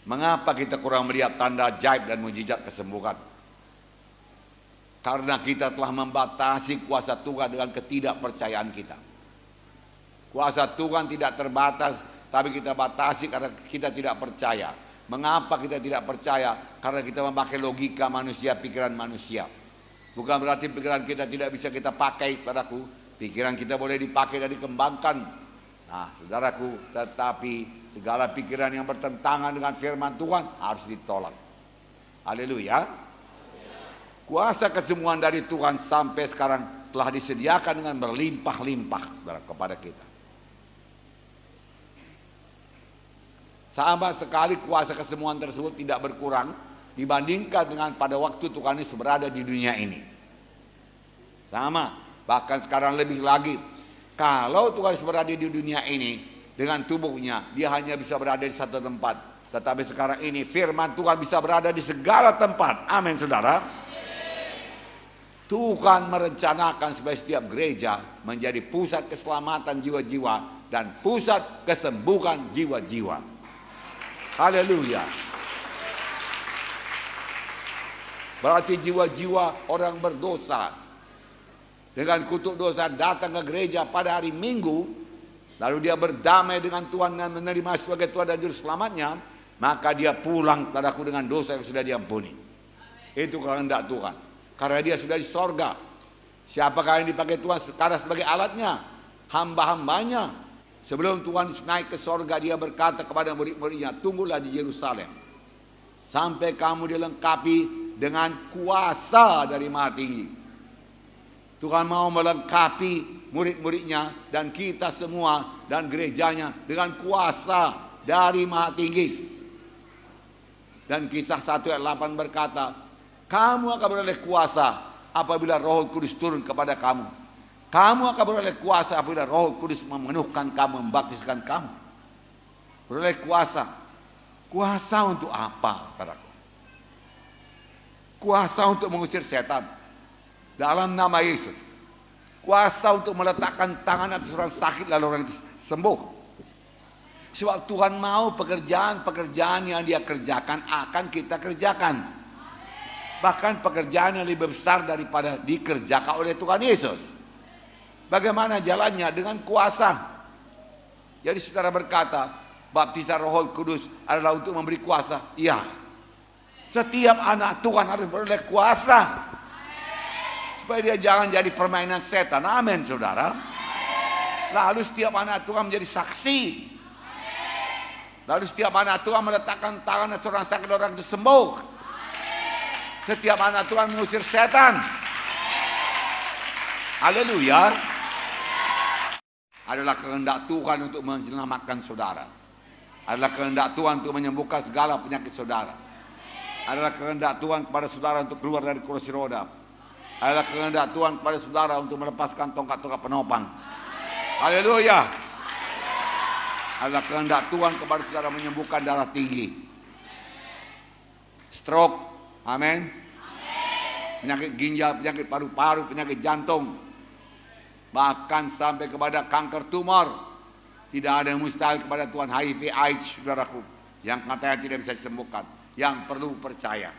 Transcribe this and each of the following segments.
Mengapa kita kurang melihat tanda ajaib dan mujizat kesembuhan? Karena kita telah membatasi kuasa Tuhan dengan ketidakpercayaan kita. Kuasa Tuhan tidak terbatas, tapi kita batasi karena kita tidak percaya. Mengapa kita tidak percaya? Karena kita memakai logika manusia, pikiran manusia. Bukan berarti pikiran kita tidak bisa kita pakai, saudaraku. Pikiran kita boleh dipakai dan dikembangkan. Nah, saudaraku, tetapi segala pikiran yang bertentangan dengan firman Tuhan harus ditolak. Haleluya. Kuasa kesembuhan dari Tuhan sampai sekarang telah disediakan dengan berlimpah-limpah kepada kita. Sama sekali kuasa kesembuhan tersebut tidak berkurang dibandingkan dengan pada waktu Tuhan Yesus berada di dunia ini. Sama, bahkan sekarang lebih lagi. Kalau Tuhan Yesus berada di dunia ini dengan tubuhnya, dia hanya bisa berada di satu tempat. Tetapi sekarang ini firman Tuhan bisa berada di segala tempat. Amin, saudara. Tuhan merencanakan supaya setiap gereja menjadi pusat keselamatan jiwa-jiwa dan pusat kesembuhan jiwa-jiwa. Haleluya. Berarti jiwa-jiwa orang berdosa dengan kutuk dosa datang ke gereja pada hari Minggu, lalu dia berdamai dengan Tuhan dan menerima sebagai Tuhan dan Juru Selamatnya, maka dia pulang padaku dengan dosa yang sudah diampuni. Itu kehendak Tuhan. Karena dia sudah di sorga. Siapakah yang dipakai Tuhan sekarang sebagai alatnya? Hamba-hambanya. Sebelum Tuhan naik ke sorga, dia berkata kepada murid-muridnya, tunggulah di Yerusalem sampai kamu dilengkapi dengan kuasa dari Maha Tinggi. Tuhan mau melengkapi murid-muridnya dan kita semua dan gerejanya dengan kuasa dari Maha Tinggi. Dan Kisah 1 ayat 8 berkata, kamu akan beroleh kuasa apabila Roh Kudus turun kepada kamu. Kamu akan beroleh kuasa apabila Roh Kudus memenuhkan kamu, membaptiskan kamu. Beroleh kuasa. Kuasa untuk apa, saudaraku? Kuasa untuk mengusir setan dalam nama Yesus. Kuasa untuk meletakkan tangan atas orang sakit lalu orang itu sembuh. Sebab Tuhan mau pekerjaan-pekerjaan yang dia kerjakan akan kita kerjakan. Bahkan pekerjaan yang lebih besar daripada dikerjakan oleh Tuhan Yesus. Bagaimana jalannya? Dengan kuasa. Jadi saudara berkata, baptisan Roh Kudus adalah untuk memberi kuasa. Iya. Setiap anak Tuhan harus beroleh kuasa. Supaya dia jangan jadi permainan setan. Amin, saudara. Lalu setiap anak Tuhan menjadi saksi. Lalu setiap anak Tuhan meletakkan tangan atas orang sakit, orang itu sembuh. Setiap anak Tuhan mengusir setan. Haleluya. Adalah kehendak Tuhan untuk menyelamatkan saudara. Adalah kehendak Tuhan untuk menyembuhkan segala penyakit saudara. Adalah kehendak Tuhan kepada saudara untuk keluar dari kursi roda. Adalah kehendak Tuhan kepada saudara untuk melepaskan tongkat-tongkat penopang. Haleluya. Adalah kehendak Tuhan kepada saudara menyembuhkan darah tinggi, stroke, amin, penyakit ginjal, penyakit paru-paru, penyakit jantung, bahkan sampai kepada kanker tumor. Tidak ada yang mustahil kepada Tuhan. HIV, AIDS, saudaraku, yang katanya tidak bisa disembuhkan, yang perlu percaya.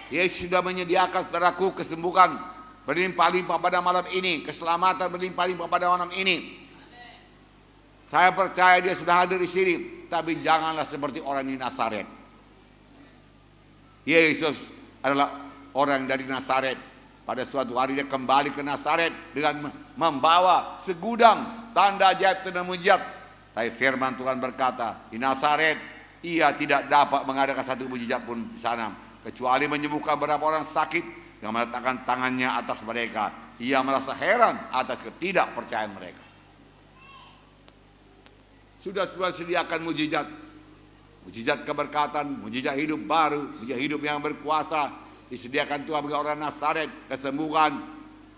Yesus sudah menyediakan, saudaraku, kesembuhan berlimpah-limpah pada malam ini, keselamatan berlimpah-limpah pada malam ini. Saya percaya dia sudah hadir di sini, tapi janganlah seperti orang di Nazaret. Yesus adalah orang dari Nazaret. Pada suatu hari dia kembali ke Nazaret dengan membawa segudang tanda ajaib dan mujizat. Tapi firman Tuhan berkata, di Nazaret ia tidak dapat mengadakan satu mujizat pun di sana, kecuali menyembuhkan beberapa orang sakit yang meletakkan tangannya atas mereka. Ia merasa heran atas ketidakpercayaan mereka. Sudah sediakan mujizat, mujizat keberkatan, mujizat hidup baru, mujizat hidup yang berkuasa. Disediakan Tuhan bagi orang Nazaret, kesembuhan.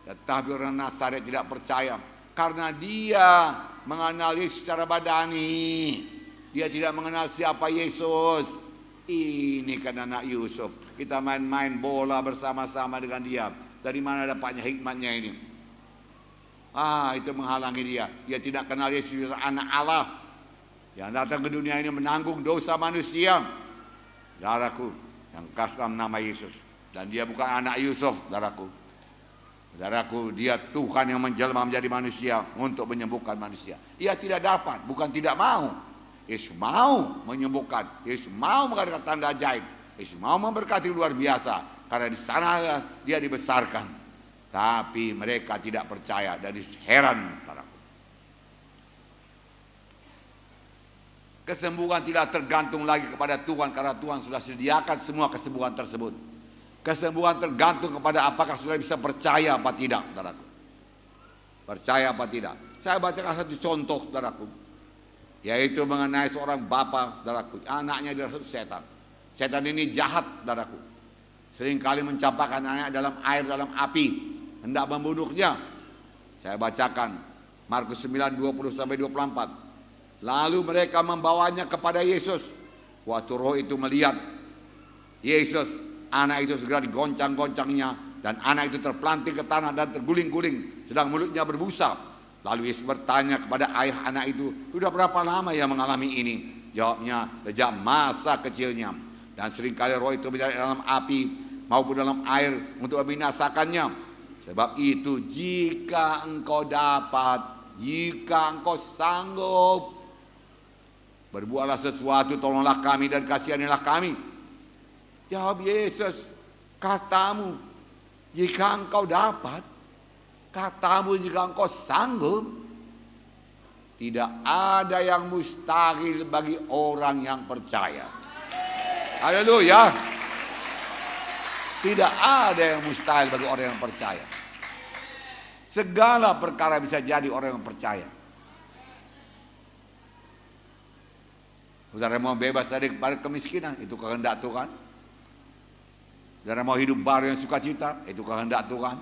Tetapi orang Nazaret tidak percaya karena dia mengenal Yesus secara badani. Dia tidak mengenal siapa Yesus. Ini kan anak Yusuf, kita main-main bola bersama-sama dengan dia. Dari mana dapatnya hikmatnya ini? Itu menghalangi dia. Dia tidak kenal Yesus anak Allah. yang datang ke dunia ini menanggung dosa manusia. Saudaraku, yang kasih nama Yesus. Dan dia bukan anak Yusuf, saudaraku. Saudaraku, dia Tuhan yang menjelma menjadi manusia untuk menyembuhkan manusia. Ia tidak dapat, bukan tidak mau. Yesus mau menyembuhkan. Yesus mau mengadakan tanda ajaib. Yesus mau memberkati luar biasa. Karena di sana dia dibesarkan. Tapi mereka tidak percaya dan heran. Kesembuhan tidak tergantung lagi kepada Tuhan, karena Tuhan sudah sediakan semua kesembuhan tersebut. Kesembuhan tergantung kepada apakah sudah bisa percaya apa tidak, saudaraku. Percaya apa tidak. Saya bacakan satu contoh, saudaraku, yaitu mengenai seorang bapa, saudaraku. Anaknya dirasuk setan. Setan ini jahat, saudaraku. Seringkali mencampakkan anaknya dalam air, dalam api, hendak membunuhnya. Saya bacakan Markus 9, 20-24. Lalu mereka membawanya kepada Yesus. Waktu roh itu melihat Yesus, anak itu segera digoncang-goncangnya, dan anak itu terpelanting ke tanah dan terguling-guling, sedang mulutnya berbusa. Lalu Yesus bertanya kepada ayah anak itu, sudah berapa lama ia mengalami ini? Jawabnya, sejak masa kecilnya. Dan seringkali roh itu berada dalam api maupun dalam air untuk membinasakannya. Sebab itu jika engkau dapat, jika engkau sanggup, berbuatlah sesuatu, tolonglah kami dan kasihanilah kami. Jawab Yesus, katamu jika engkau dapat, katamu jika engkau sanggup. Tidak ada yang mustahil bagi orang yang percaya. Haleluya. Tidak ada yang mustahil bagi orang yang percaya. Segala perkara bisa jadi orang yang percaya. Saudara mau bebas dari kemiskinan, itu kehendak Tuhan. Saudara mau hidup baru yang sukacita, itu kehendak Tuhan.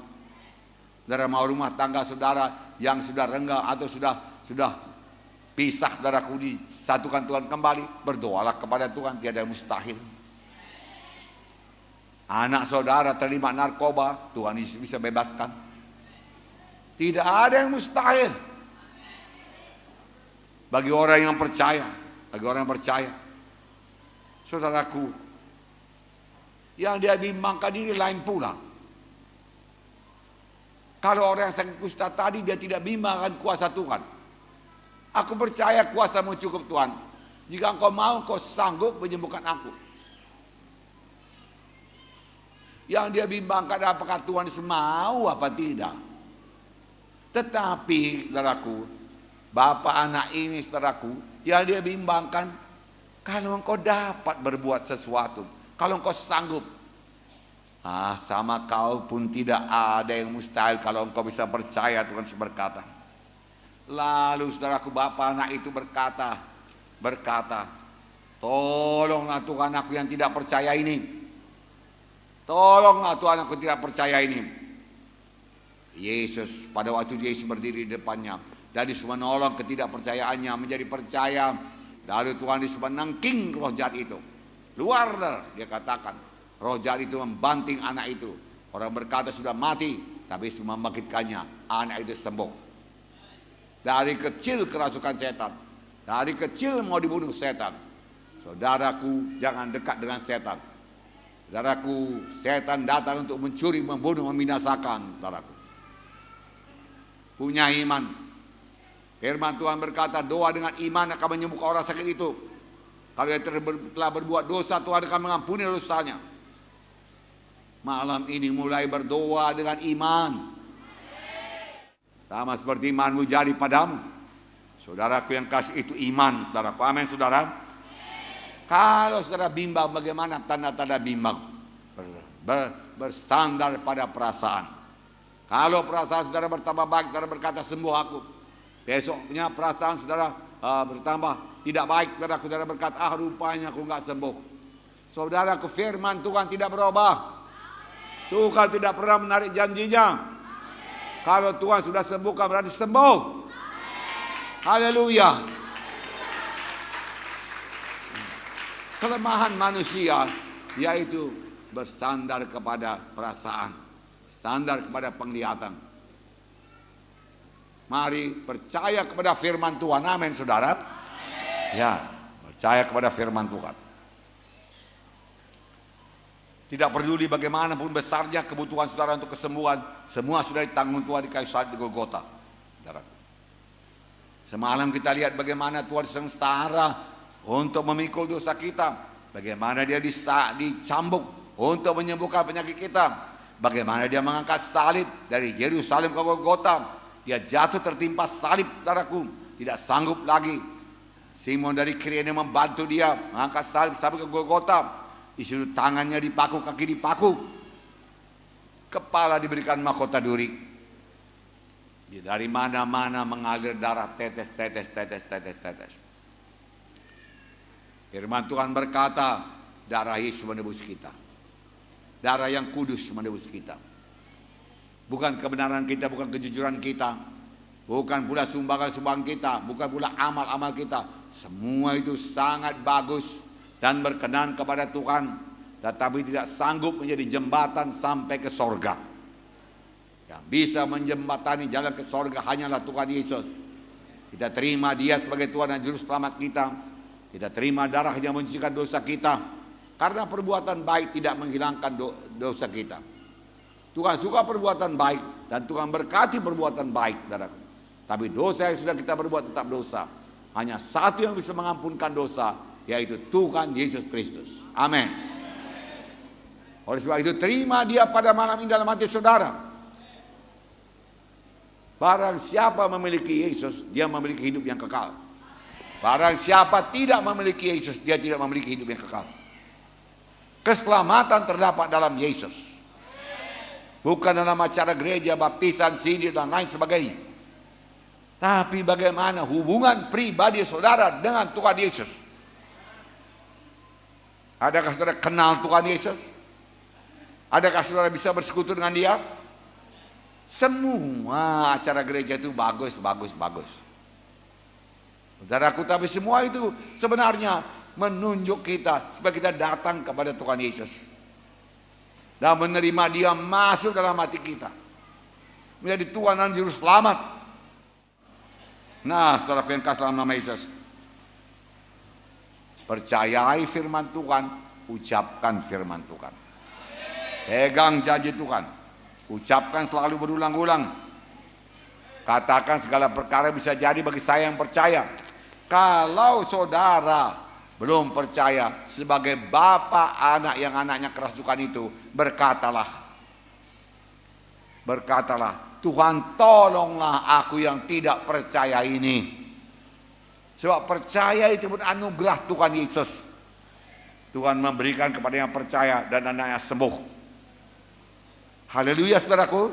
Saudara mau rumah tangga saudara yang sudah renggang atau sudah pisah, saudaraku, disatukan Tuhan kembali, berdoalah kepada Tuhan, tiada yang mustahil. Anak saudara terlibat narkoba, Tuhan bisa bebaskan. Tidak ada yang mustahil bagi orang yang percaya. Bagi orang yang percaya. Saudaraku, yang dia bimbangkan ini lain pula. Kalau orang yang sakit kusta tadi, dia tidak bimbangkan kuasa Tuhan. Aku percaya kuasamu cukup Tuhan. Jika engkau mau, engkau sanggup menyembuhkan aku. Yang dia bimbangkan apakah Tuhan mau apa tidak. Tetapi saudaraku, bapak anak ini saudaraku, yang dia bimbangkan, kalau engkau dapat berbuat sesuatu, kalau engkau sanggup, sama kau pun tidak ada yang mustahil kalau engkau bisa percaya, Tuhan berkata. Lalu saudaraku, bapak anak itu berkata, tolonglah Tuhan aku yang tidak percaya ini. Tolonglah Tuhan aku tidak percaya ini. Yesus, pada waktu Yesus berdiri di depannya, dan Yesus menolong ketidakpercayaannya menjadi percaya. Lalu Tuhan Yesus menangking roh jahat itu. Luar, dia katakan. Roh jahat itu membanting anak itu. Orang berkata sudah mati, tapi Yesus membangkitkannya. Anak itu sembuh. Dari kecil kerasukan setan. Dari kecil mau dibunuh setan. Saudaraku, jangan dekat dengan setan. Saudaraku, setan datang untuk mencuri, membunuh, membinasakan. Saudaraku, punya iman. Firman Tuhan berkata, doa dengan iman akan menyembuhkan orang sakit itu. Kalau dia telah berbuat dosa, Tuhan akan mengampuni dosanya. Malam ini mulai berdoa dengan iman. Sama seperti imanmu jadi padamu. Saudaraku yang kasih itu iman. Saudaraku, amin saudara. Kalau saudara bimbang, bagaimana tanda-tanda bimbang? Bersandar pada perasaan. Kalau perasaan saudara bertambah baik, saudara berkata sembuh aku. Besoknya perasaan saudara bertambah tidak baik, saudara berkata rupanya aku nggak sembuh. Saudaraku, firman Tuhan tidak berubah. Tuhan tidak pernah menarik janjinya. Kalau Tuhan sudah sembuhkan berarti sembuh. Haleluya. Kelemahan manusia yaitu bersandar kepada perasaan, bersandar kepada penglihatan. Mari percaya kepada firman Tuhan, amin saudara. Ya, percaya kepada firman Tuhan. Tidak peduli bagaimanapun besarnya kebutuhan saudara untuk kesembuhan, semua sudah ditanggung Tuhan di kayu salib di Golgota. Semalam kita lihat bagaimana Tuhan sengsara untuk memikul dosa kita, bagaimana dia dicambuk untuk menyembuhkan penyakit kita, bagaimana dia mengangkat salib dari Yerusalem ke Golgota. Dia jatuh tertimpa salib, saudaraku, tidak sanggup lagi. Simon dari Kirene membantu dia mengangkat salib sampai ke Golgota. Di situ tangannya dipaku, kaki dipaku, kepala diberikan mahkota duri. Dari mana-mana mengalir darah, tetes. Firman Tuhan berkata, darah Yesus menebus kita. Darah yang kudus menebus kita. Bukan kebenaran kita, bukan kejujuran kita, bukan pula sumbangan kita, bukan pula amal-amal kita. Semua itu sangat bagus dan berkenan kepada Tuhan, tetapi tidak sanggup menjadi jembatan sampai ke sorga. Yang bisa menjembatani jalan ke sorga hanyalah Tuhan Yesus. Kita terima dia sebagai Tuhan dan Juru Selamat kita. Kita terima darah yang mencucikan dosa kita. Karena perbuatan baik tidak menghilangkan dosa kita. Tuhan suka perbuatan baik dan Tuhan berkati perbuatan baik, saudaraku. Tapi dosa yang sudah kita berbuat tetap dosa. Hanya satu yang bisa mengampunkan dosa, yaitu Tuhan Yesus Kristus. Amin. Oleh sebab itu terima dia pada malam ini dalam hati saudara. Barang siapa memiliki Yesus, dia memiliki hidup yang kekal. Barang siapa tidak memiliki Yesus, dia tidak memiliki hidup yang kekal. Keselamatan terdapat dalam Yesus, bukan dalam acara gereja, baptisan, sindir dan lain sebagainya. Tapi bagaimana hubungan pribadi saudara dengan Tuhan Yesus? Adakah saudara kenal Tuhan Yesus? Adakah saudara bisa bersekutu dengan dia? Semua acara gereja itu bagus. Saudaraku, tapi semua itu sebenarnya menunjuk kita supaya kita datang kepada Tuhan Yesus dan menerima dia masuk dalam hati kita, menjadi Tuhan dan Juru Selamat. Nah, saudara yang kasih dalam nama Yesus, percayai firman Tuhan, ucapkan firman Tuhan, pegang janji Tuhan, ucapkan selalu berulang-ulang, katakan segala perkara bisa jadi bagi saya yang percaya. Kalau saudara belum percaya, sebagai bapak anak yang anaknya kerasukan itu, berkatalah, Tuhan tolonglah aku yang tidak percaya ini. Sebab percaya itu pun anugerah Tuhan Yesus. Tuhan memberikan kepada yang percaya dan anaknya sembuh. Haleluya, saudaraku.